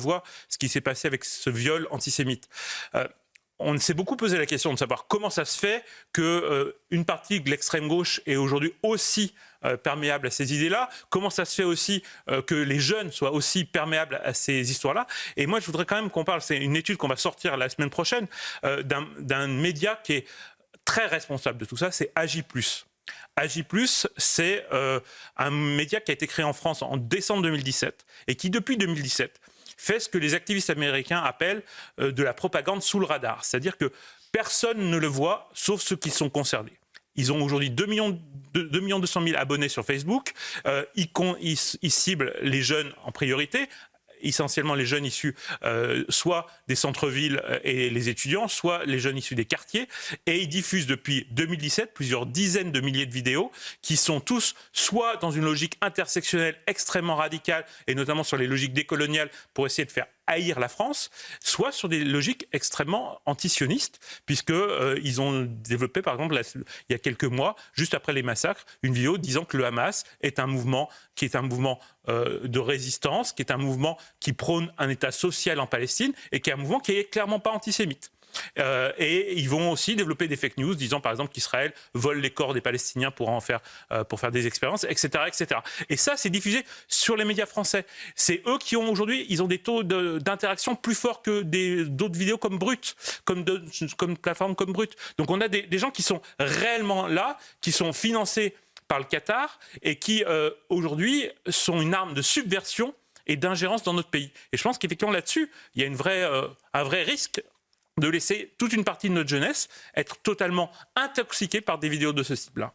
voit ce qui s'est passé avec ce viol antisémite. On s'est beaucoup posé la question de savoir comment ça se fait qu'une partie de l'extrême gauche est aujourd'hui aussi perméable à ces idées-là, comment ça se fait aussi que les jeunes soient aussi perméables à ces histoires-là. Et moi, je voudrais quand même qu'on parle, c'est une étude qu'on va sortir la semaine prochaine, d'un média qui est très responsable de tout ça, c'est Agi+. Agi+, c'est un média qui a été créé en France en décembre 2017 et qui, depuis 2017, fait ce que les activistes américains appellent de la propagande sous le radar. C'est-à-dire que personne ne le voit, sauf ceux qui sont concernés. Ils ont aujourd'hui 2 200 000 abonnés sur Facebook. Ils ciblent les jeunes en priorité, essentiellement les jeunes issus soit des centres-villes et les étudiants, soit les jeunes issus des quartiers. Et ils diffusent depuis 2017 plusieurs dizaines de milliers de vidéos qui sont tous soit dans une logique intersectionnelle extrêmement radicale, et notamment sur les logiques décoloniales pour essayer de faire haïr la France, soit sur des logiques extrêmement antisionistes, puisqu'ils ont développé, par exemple, il y a quelques mois, juste après les massacres, une vidéo disant que le Hamas est un mouvement qui est un mouvement de résistance, qui est un mouvement qui prône un État social en Palestine, et qui est un mouvement qui est clairement pas antisémite. Et ils vont aussi développer des fake news disant par exemple qu'Israël vole les corps des Palestiniens pour faire des expériences, etc., etc. Et ça, c'est diffusé sur les médias français. C'est eux qui ont aujourd'hui, ils ont des taux d'interaction plus forts que d'autres vidéos comme Brut, comme plateformes comme Brut. Donc on a des gens qui sont réellement là, qui sont financés par le Qatar et qui aujourd'hui sont une arme de subversion et d'ingérence dans notre pays. Et je pense qu'effectivement là-dessus, il y a un vrai risque de laisser toute une partie de notre jeunesse être totalement intoxiquée par des vidéos de ce type-là.